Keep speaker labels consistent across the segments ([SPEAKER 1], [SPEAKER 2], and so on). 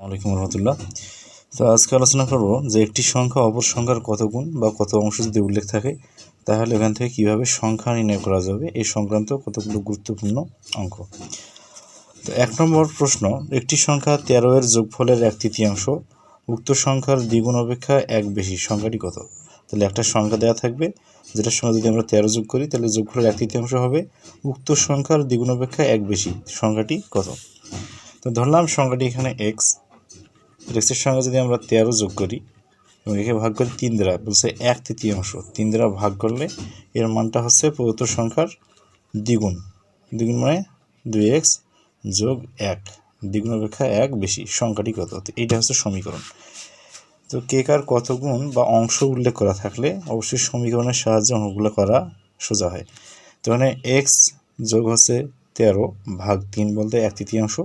[SPEAKER 1] আলাইকুম রহমতুল্লাহ। তো আজকে আলোচনা করব যে একটি সংখ্যা অপর সংখ্যার কত গুণ বা কত অংশ যদি উল্লেখ থাকে তাহলে এখান থেকে কীভাবে সংখ্যা নির্ণয় করা যাবে এই সংক্রান্ত কতগুলো গুরুত্বপূর্ণ অঙ্ক। তো 1 নম্বর প্রশ্ন, একটি সংখ্যা 13 এর যোগফলের 1/3 উক্ত সংখ্যার দ্বিগুণ অপেক্ষা 1 বেশি, সংখ্যাটি কত? তাহলে একটা সংখ্যা দেওয়া থাকবে যেটার সঙ্গে যদি আমরা 13 যোগ করি তাহলে যোগফলের 1/3 হবে, উক্ত সংখ্যার দ্বিগুণ অপেক্ষা 1 বেশি, সংখ্যাটি কত? তো ধরলাম সংখ্যাটি এখানে এক্স এর সঙ্গে যদি আমরা 13 যোগ করি এবং একে ভাগ করি 3 দ্বারা, বলছে 1/3, 3 দ্বারা ভাগ করলে এর মানটা হচ্ছে প্রদত্ত সংখ্যার দ্বিগুণ, দ্বিগুণ মানে 2x যোগ 1, দ্বিগুণ অপেক্ষা 1 বেশি, সংখ্যাটি কত? তো এইটা হচ্ছে সমীকরণ। তো কে কার কত গুণ বা অংশ উল্লেখ করা থাকলে অবশ্যই সমীকরণের সাহায্যে অঙ্কগুলো করা সোজা হয়। তো মানে এক্স যোগ হচ্ছে 13 ভাগ 3 বলতে 1/3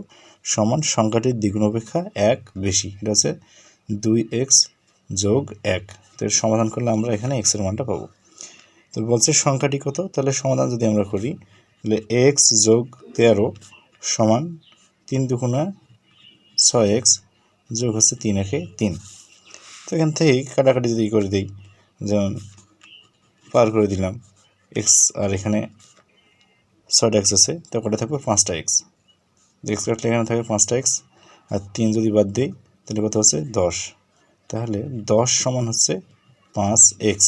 [SPEAKER 1] সমান সংখ্যাটির দ্বিগুণ অপেক্ষা 1 বেশি, এটা হচ্ছে 2x যোগ 1। তো এর সমাধান করলে আমরা এখানে x এর মানটা পাবো। তো বলছে সংখ্যাটি কত, তাহলে সমাধান যদি আমরা করি তাহলে x যোগ 13 সমান 3 দুগুণে 6x যোগ হচ্ছে 3 একে 3। তো এখান থেকেই কাটাকাটি যদি করে দিই, যেমন পার করে দিলাম x আর এখানে 6টা x আছে, তো কটা থাকবে 5টা x, x কাটলে এখানে থাকবে 5টা x আর 3 যদি বাদ দিই তাহলে কত হচ্ছে 10, তাহলে 10 সমান হচ্ছে 5x।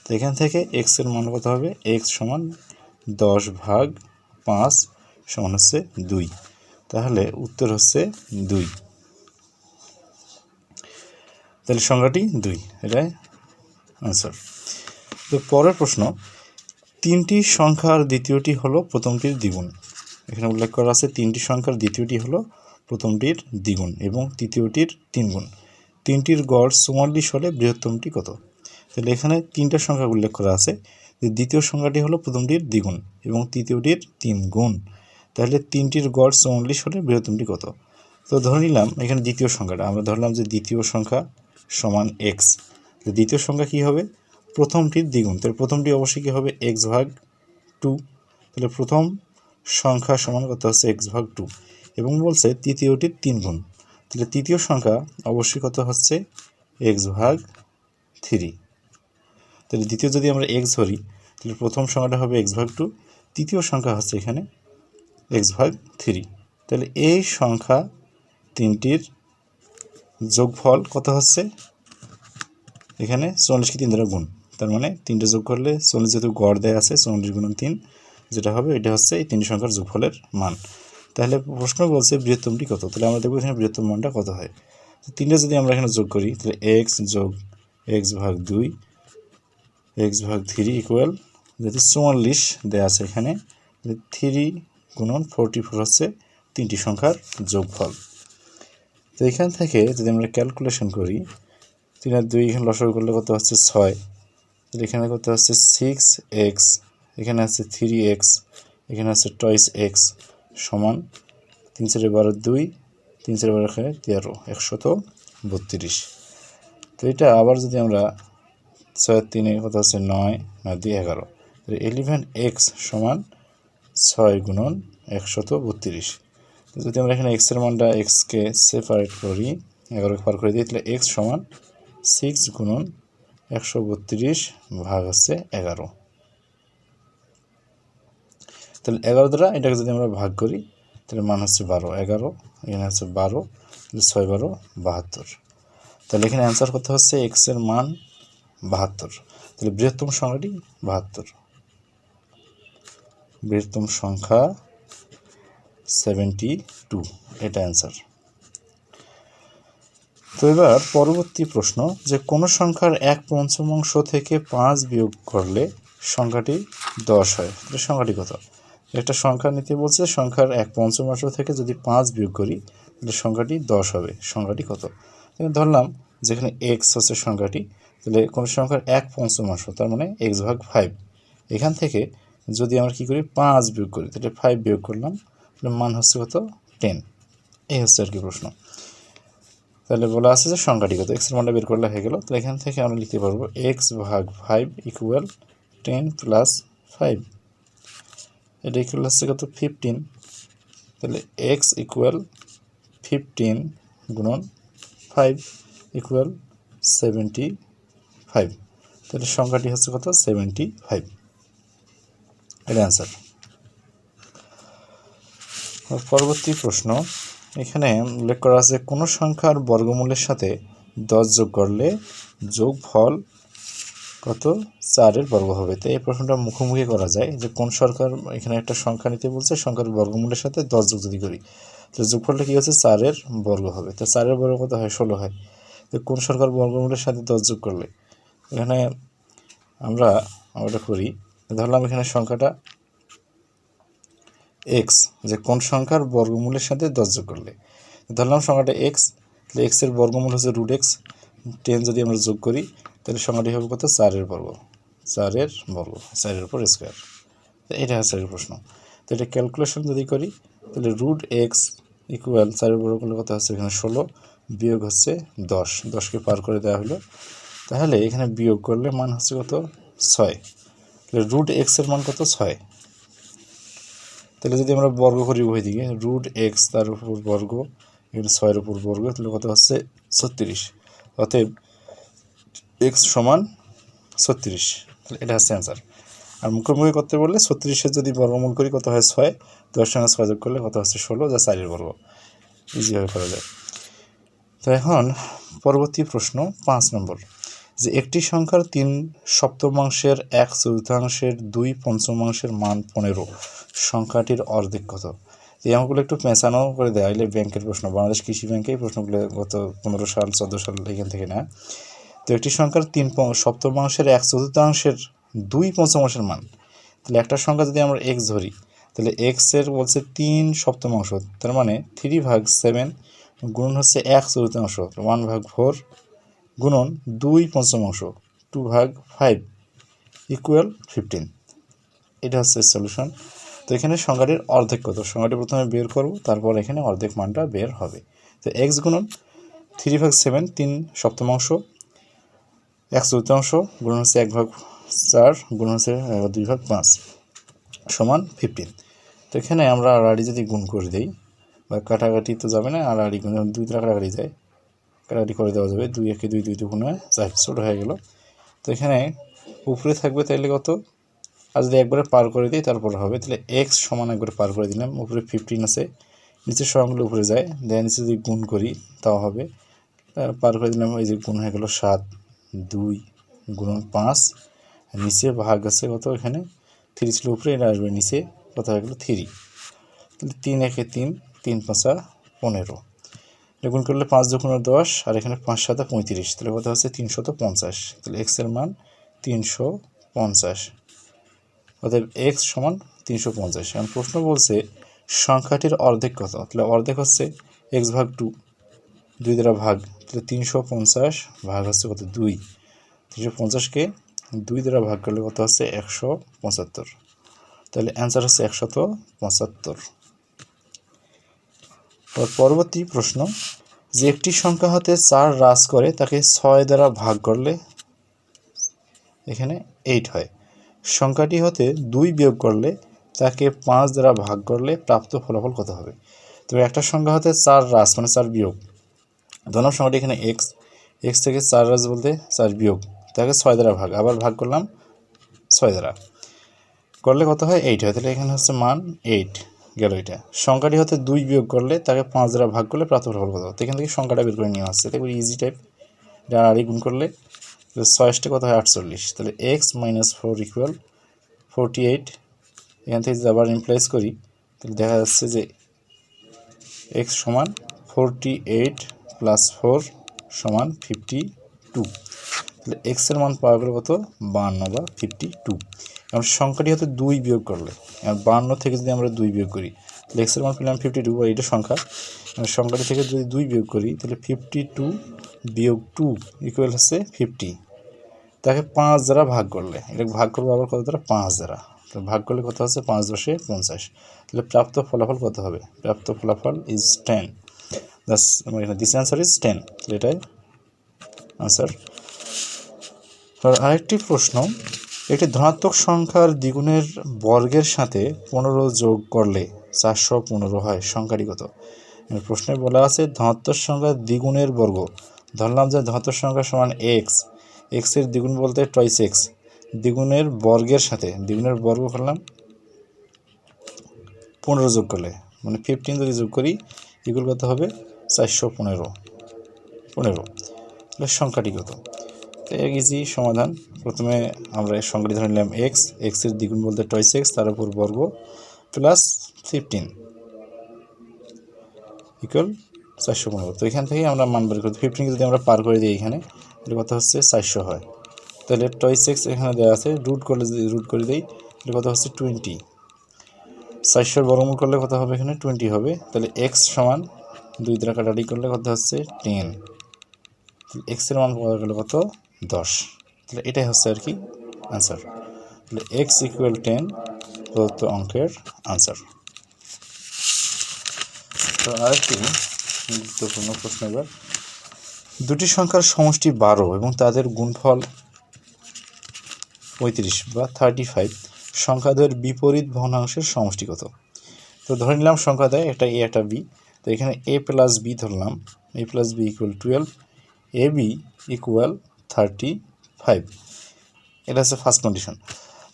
[SPEAKER 1] তো এখান থেকে x এর মান কত হবে, x সমান 10 ভাগ 5 সমান হচ্ছে 2, তাহলে উত্তর হচ্ছে 2, তাহলে সংখ্যাটি 2, এটাই আনসার। তো পরের প্রশ্ন, 3টি সংখ্যার দ্বিতীয়টি হলো প্রথমটির দ্বিগুণ। এখানে উল্লেখ করা আছে 3টি সংখ্যার দ্বিতীয়টি হলো প্রথমটির দ্বিগুণ এবং তৃতীয়টির 3 গুণ। 3টির গড় 44 হলে বৃহত্তমটি কত? তাহলে এখানে 3টা সংখ্যা উল্লেখ করা আছে, যে দ্বিতীয় সংখ্যাটি হলো প্রথমটির দ্বিগুণ এবং তৃতীয়টির 3 গুণ, তাহলে 3টির গড় 44 হলে বৃহত্তমটি কত? তো ধরে নিলাম এখানে দ্বিতীয় সংখ্যাটা, আমরা ধরলাম যে দ্বিতীয় সংখ্যা সমান এক্স। দ্বিতীয় সংখ্যা কী হবে, প্রথমটির দ্বিগুণ, তাহলে প্রথমটি অবশ্যই কী হবে এক্স ভাগ 2, তাহলে প্রথম সংখ্যা সমান কত হচ্ছে এক্স ভাগ 2 এবং বলছে তৃতীয়টির 3 গুণ, তাহলে তৃতীয় সংখ্যা অবশ্যই কত হচ্ছে এক্স ভাগ 3। তাহলে দ্বিতীয় যদি আমরা এক্স ধরি তাহলে প্রথম সংখ্যাটা হবে এক্স ভাগ 2, তৃতীয় সংখ্যা হচ্ছে এখানে এক্স ভাগ 3, তাহলে এই সংখ্যা তিনটির যোগফল কত হচ্ছে, এখানে 44কে 3 দ্বারা গুণ, তার মানে 3টে যোগ করলে 44 যেহেতু গড় দেয়া আছে 44 গুণন 3 যেটা হবে এটা হচ্ছে এই 3টি সংখ্যার যোগফলের মান। তাহলে প্রশ্ন বলছে বৃহত্তমটি কত, তাহলে আমরা দেখব এখানে বৃহত্তম মানটা কত হয়। তো 3টে যদি আমরা এখানে যোগ করি তাহলে এক্স যোগ এক্স ভাগ 2 এক্স ভাগ 3 ইকুয়াল, যেহেতু 44 দেওয়া আছে এখানে 3 গুণন 44 হচ্ছে 3টি সংখ্যার যোগফল। তো এখান থেকে যদি আমরা ক্যালকুলেশন করি 3 আর 2 এখানে লসাগু করলে কত হচ্ছে 6, তাহলে এখানে কত হচ্ছে 6x, এখানে আছে 3x, এখানে আছে টয়েস x সমান 3 4 12 2, 3 4 12 13, 132। তো এটা আবার যদি আমরা 6 আর 3 কত হচ্ছে 9, 9 2 11, তাহলে 11x সমান 6 গুণন 132। তো যদি আমরা এখানে x এর মানটা xকে সেপারেট করি 11 পার করে দিই তাহলে x সমান 6 গুণন 132 ভাগ হচ্ছে 11, তাহলে 11 দ্বারা এটাকে যদি আমরা ভাগ করি তাহলে মান হচ্ছে 12, 11 এখানে হচ্ছে 12, তাহলে 6 12 72, তাহলে এখানে অ্যান্সার কত হচ্ছে x এর মান 72, তাহলে বৃহত্তম সংখ্যাটি 72, বৃহত্তম সংখ্যা 72, এটা অ্যান্সার। তো এবার পরবর্তী প্রশ্ন, যে কোনো সংখ্যার 1/5 থেকে 5 বিয়োগ করলে সংখ্যাটি 10 হয়, তাহলে সংখ্যাটি কত? একটা সংখ্যা নিতে বলছে, সংখ্যার 1/5 থেকে যদি 5 বিয়োগ করি তাহলে সংখ্যাটি 10 হবে, সংখ্যাটি কত? ধরলাম যেখানে এক্স হচ্ছে সংখ্যাটি, তাহলে কোনো সংখ্যার 1/5 তার মানে এক্স ভাগ 5, এখান থেকে যদি আমরা কী করি 5 বিয়োগ করি তাহলে 5 বিয়োগ করলাম, তাহলে মান হচ্ছে কত 10, এই হচ্ছে আর কি প্রশ্ন। তাহলে বলা আছে যে সংখ্যাটি কত, এক্সের মানটা বের করলে হয়ে গেল। তো এখান থেকে আমরা লিখতে পারবো এক্স ভাগ 5 ইকুয়াল 10 প্লাস 5, এটা ইকুয়াল হচ্ছে কত 15, তাহলে এক্স ইকুয়াল 15 গুণন 5 ইকুয়াল 75। তাহলে সংখ্যাটি হচ্ছে কত? 75। এটা অ্যান্সার। পরবর্তী প্রশ্ন, এখানে উল্লেখ করা আছে কোনো সংখ্যার বর্গমূলের সাথে 10 যোগ করলে যোগফল কত? 4-এর বর্গ হবে। তো এই প্রশ্নটা মুখোমুখি করা যায় যে কোন সংখ্যার, এখানে একটা সংখ্যা নিতে বলছে, সংখ্যার বর্গমূলের সাথে 10 যোগ যদি করি তাহলে যোগফলটা কী হচ্ছে? 4-এর বর্গ হবে। তো 4-এর বর্গ কত হয়? 16 হয়। তো কোন সংখ্যার বর্গমূলের সাথে 10 যোগ করলে, এখানে আমরা করি, ধরলাম এখানে সংখ্যাটা এক্স, যে কোন সংখ্যার বর্গমূলের সাথে 10 যোগ করলে, ধরলাম সংখ্যাটা এক্স, তাহলে এক্সের বর্গমূল হচ্ছে √x, 10 যদি আমরা যোগ করি তাহলে সংখ্যাটি হবে কত? 4-এর বর্গ, 4-এর বর্গ, 4-এর উপর স্কোয়ার। তো এটা হচ্ছে প্রশ্ন। তো এটা ক্যালকুলেশন যদি করি তাহলে √x ইকুয়াল 4-এর বর্গ করলে কত হচ্ছে? এখানে 16 বিয়োগ হচ্ছে 10, 10কে পার করে দেওয়া হলো, তাহলে এখানে বিয়োগ করলে মান হচ্ছে কত? 6। তাহলে √x এর মান কত? 6। তাহলে যদি আমরা বর্গ করি উভয় দিকে, √x তার উপর বর্গ, এখানে 6-এর উপর বর্গ, তাহলে কত হচ্ছে? 36। অতএব x সমান 36। তাহলে এটা হচ্ছে অ্যান্সার। আর মুখোমুখি করতে বললে 36-এর যদি বর্গমূল করি কত হয়? 6, 10 সঙ্গে 6 যোগ করলে কত হচ্ছে? 16, যা 4-এর বর্গ। ইজিভাবে করা যায়। তো এখন পরবর্তী প্রশ্ন 5 নম্বর, যে একটি সংখ্যার 3 সপ্তমাংশের 1/4 2 পঞ্চমাংশের মান 15, সংখ্যাটির অর্ধেক কত? এই অঙ্কগুলো একটু পেঁচানো করে দেওয়া হলে ব্যাংকের প্রশ্ন, বাংলাদেশ কৃষি ব্যাংকে এই প্রশ্নগুলো গত 15 সাল 14 সাল এখান থেকে না। তো একটি সংখ্যার 3 সপ্তমাংশের 1/4 2 পঞ্চমাংশের মান, তাহলে একটা সংখ্যা যদি আমরা এক্স ধরি তাহলে এক্সের বলছে 3 সপ্তমাংশ, তার মানে 3/7 গুণন হচ্ছে 1/4, 1/4 গুণন 2 পঞ্চমাংশ 2/5 ইকুয়াল 15। এটা হচ্ছে সলিউশন। তো এখানে সংখ্যাটির অর্ধেক কত? সংখ্যাটি প্রথমে বের করব, তারপর এখানে অর্ধেক মানটা বের হবে। তো এক্স গুণন 3/7 3 সপ্তমাংশ 1/4 গুণন হচ্ছে 1/4 গুণন হচ্ছে 2/5 সমান 15। তো এখানে আমরা আড়াআড়ি যদি গুণ করে দিই, বা কাটাকাটি তো যাবে না, আড়াআড়ি গুণ 2 দ্বারা কাটাকাটি যায়, কাটাকাটি করে দেওয়া যাবে, 2 একে 2 2 2 গুণ হয় 4, ছোটো হয়ে গেল। তো এখানে উপরে থাকবে তাইলে কত? আর যদি একবারে পার করে দিই তারপর হবে, তাহলে এক্স সমান একবারে পার করে দিলাম, উপরে 15 আছে, নিচের সংখ্যাগুলো উপরে যায়, দেন নিচে যদি গুণ করি তাও হবে, পার করে দিলাম, এই যে গুণ হয়ে গেল 7 2 গুণন 5, নিচে ভাগ আছে কত? এখানে 3 ছিল উপরে, এটা আসবে নিচে, কত হয়ে গেল? 3। তাহলে 3 একে 3 3 5 15, গুণ করলে 5 2 10, আর এখানে 5 7 35, তাহলে কত হচ্ছে? 350। তাহলে এক্সের মান 350, অতএব এক্স সমান 350। এখন প্রশ্ন বলছে সংখ্যাটির অর্ধেক কত? তাহলে অর্ধেক হচ্ছে x/2, 2 দ্বারা ভাগ, তাহলে 350 ভাগ হচ্ছে কত? 2, 350কে 2 দ্বারা ভাগ করলে কত হচ্ছে? 175। তাহলে অ্যান্সার হচ্ছে 175। পরবর্তী প্রশ্ন, যে একটি সংখ্যা হতে 4 হ্রাস করে তাকে 6 দ্বারা ভাগ করলে এখানে 8 হয়, সংখ্যাটি হতে 2 বিয়োগ করলে তাকে 5 দ্বারা ভাগ করলে প্রাপ্ত ফলাফল কত হবে? তবে একটা সংখ্যা হতে 4 হ্রাস মানে 4 বিয়োগ, ধরলাম সংখ্যাটি এখানে এক্স থেকে 4 হ্রাস বলতে 4 বিয়োগ, তাকে 6 দ্বারা ভাগ, আবার ভাগ করলাম 6 দ্বারা করলে কত হয়? 8 হয়। তাহলে এখানে হচ্ছে মান 8 গেল। এটা সংখ্যাটি হতে 2 বিয়োগ করলে তাকে 5 দ্বারা ভাগ করলে প্রাপ্ত ফলাফল কত? তো এখান থেকে সংখ্যাটা বের করে নিয়ে আসছে, দেখো ইজি টাইপ, এটা আড়াআড়ি গুণ করলে 6 কত হয়? 48। তাহলে x - 4 ইকুয়াল 48। এখান থেকে যদি আবার ইমপ্লাইজ করি তাহলে দেখা যাচ্ছে যে x সমান 48 + 4 সমান 52। তাহলে x এর মান পাওয়া গেল কত? 52 বা 52। কারণ সংখ্যাটি হতে 2 বিয়োগ করলে, 52 থেকে যদি আমরা 2 বিয়োগ করি তাহলে x এর মান পেলাম 52, বা এটা সংখ্যা, সংখ্যাটি থেকে যদি 2 বিয়োগ করি তাহলে 52 বিয়োগ 2 ইকুয়াল হচ্ছে 50। তাকে 5 দ্বারা ভাগ করলে, এটা ভাগ করবো আবার কত দ্বারা? 5 দ্বারা। তো ভাগ করলে কত হচ্ছে? 5 × 10 = 50। তাহলে প্রাপ্ত ফলাফল কত হবে? প্রাপ্ত ফলাফল ইজ 10। This answer is 10। তাহলে এটাই আনসার। আরেকটি প্রশ্ন, একটি ধনাত্মক সংখ্যার দ্বিগুণের বর্গের সাথে 15 যোগ করলে 415 হয়, সংখ্যাটি কত? প্রশ্নে বলা আছে ধনাত্মক সংখ্যা দ্বিগুণের বর্গ। ধরলাম যে ধনাত্মক সংখ্যা সমান এক্স, এক্সের দ্বিগুণ বলতে টয়েস এক্স, দ্বিগুণের বর্গের সাথে দ্বিগুণের বর্গ করলাম 15 যোগ করলে, মানে 15 যদি যোগ করি ইকুয়াল কত হবে 415। তাহলে সংখ্যাটি কত? তো এক ইজি সমাধান। প্রথমে আমরা এই সংখ্যাটি ধরে নিলাম এক্স, এক্সের দ্বিগুণ বলতে টয়েস এক্স, তার উপর বর্গ প্লাস 15 ইকুয়াল 415। তো এখান থেকে আমরা মান বের করি। 15 যদি আমরা পার করে দিই এখানে, তাহলে কত হচ্ছে 400 হয়। তাহলে টয়েস এক্স এখানে দেওয়া আছে, রুট করলে যদি রুট করে দিই তাহলে কত হচ্ছে 20। 400 বর্গমূল করলে কত হবে? এখানে 20 হবে। তাহলে এক্স সমান 2 দ্বারা কাটাকাটি করলে কত হচ্ছে 10। এক্সের মান পাওয়া গেল কত? 10। তাহলে এটাই হচ্ছে আর কি আনসার। তাহলে এক্স ইকুয়াল 10 প্রদত্ত অঙ্কের আনসার। তো আরেকটি গুরুত্বপূর্ণ প্রশ্ন এবার, দুটি সংখ্যার সমষ্টি 12 এবং তাদের গুণফল 35 বা 35, সংখ্যাদ্বয়ের বিপরীত ভগ্নাংশের সমষ্টি কত? তো ধরে নিলাম সংখ্যাদ্বয় একটা এ একটা বি। তো এখানে এ প্লাস বি ধরলাম, A plus B equal 12, A B equal 35। এটা হচ্ছে first condition.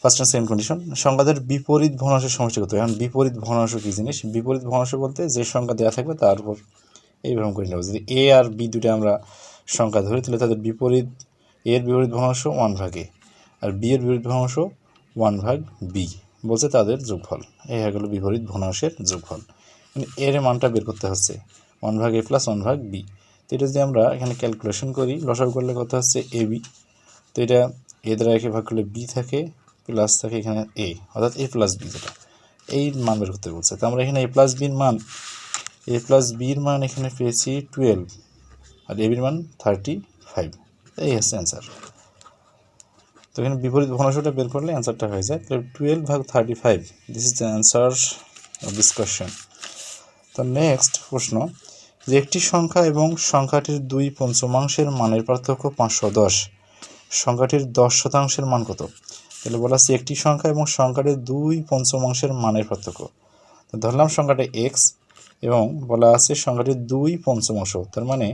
[SPEAKER 1] First and second condition. সংখ্যাদের বিপরীত ভগ্নাংশের সমষ্টি কত? এখন বিপরীত ভগ্নাংশ কী জিনিস? বিপরীত ভগ্নাংশ বলতে যে সংখ্যা দেওয়া থাকবে তার উপর এইভাবে করে নেব। যদি এ আর বি দুটো আমরা সংখ্যা ধরি তাহলে তাদের বিপরীত, এর বিপরীত ভগ্নাংশ 1/a, আর বি এর বিপরীত ভগ্নাংশ 1/b বলছে তাদের যোগফল। এই হয়ে গেল বিপরীত ভগ্নাংশের যোগফল। এর মানটা বের করতে হচ্ছে 1/a প্লাস 1/b। তো এটা যদি আমরা এখানে ক্যালকুলেশন করি, লসাগু করলে কত হচ্ছে এ বি। তো এটা এ দ্বারা একে ভাগ করলে বি থাকে, প্লাস থাকে এখানে এ, অর্থাৎ এ প্লাস বি, যেটা এই মান বের করতে বলছে। তো আমরা এখানে এ প্লাস বির মান, এ প্লাস বির মান এখানে পেয়েছি 12 আর এ বির মান 35। এই হচ্ছে অ্যান্সার। তো এখানে বিপরীত ভগ্নাংশটা বের করলে অ্যান্সারটা হয়ে যায়। তাহলে 12/35, this is the answer of this question. তো নেক্সট প্রশ্ন, যে একটি সংখ্যা এবং সংখ্যাটির 2/5 মানের পার্থক্য 510, সংখ্যাটির 10% মান কত? তাহলে বলা আছে একটি সংখ্যা এবং সংখ্যাটির 2/5 মানের পার্থক্য। তো ধরলাম সংখ্যাটা এক্স এবং বলা আছে সংখ্যাটির 2/5, তার মানে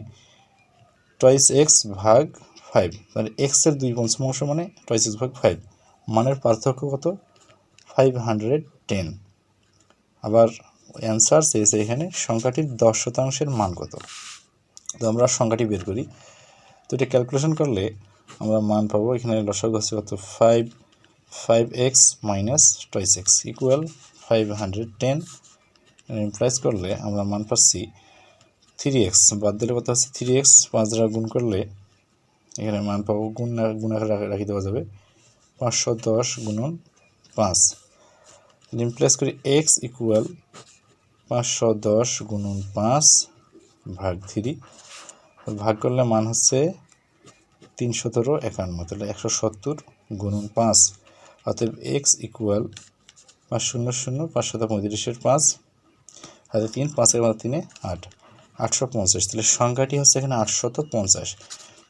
[SPEAKER 1] টয়েস এক্স ভাগ 5, তাহলে এক্সের 2/5 মানে টয়েস এক্স ভাগ 5, মানের পার্থক্য কত? 510। আবার অ্যান্সার চেয়েছে এখানে সংখ্যাটির 10%-এর মান কত? তো আমরা সংখ্যাটি বের করি। তো এটা ক্যালকুলেশন করলে আমরা মান পাবো, এখানে লসাগু হচ্ছে কত? 5x minus toys x equal 510। Implies করলে আমরা মান পাচ্ছি 3x, বাদ দিলে কত হচ্ছে 3x, 5 দ্বারা গুণ করলে এখানে মান পাবো, গুণ আকারে রাখি দেওয়া যাবে 510 গুণন 5। ইমপ্লাইজ করি x ইকুয়াল 510 গুণন 5 ভাগ 3, ভাগ করলে মান হচ্ছে 351, তাহলে 170 গুণন 5, অতএব x ইকুয়াল 500 535 5 হাতে 3, 5 এর 3 8, 850। তাহলে সংখ্যাটি হচ্ছে এখানে 850।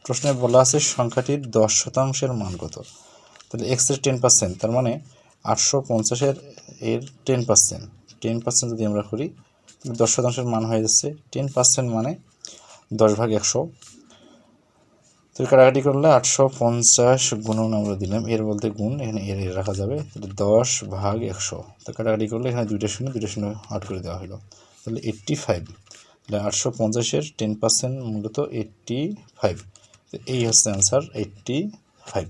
[SPEAKER 1] প্রশ্নে বলা আছে সংখ্যাটির 10%-এর মান কত? তাহলে x এর 10%, তার মানে 850 এর 10% যদি আমরা করি তাহলে 10%-এর মান হয়ে যাচ্ছে 10% মানে 10/100। তো কাটাকাটি করলে 850 গুণন আমরা দিলাম, এর বলতে গুণ, এখানে এর রাখা যাবে, তাহলে 10/100। তো কাটাকাটি করলে এখানে 2টা শূন্য আউট করে দেওয়া হলো, তাহলে 85। তাহলে 850-এর 10% মূলত 85। তো এই হচ্ছে অ্যান্সার 85।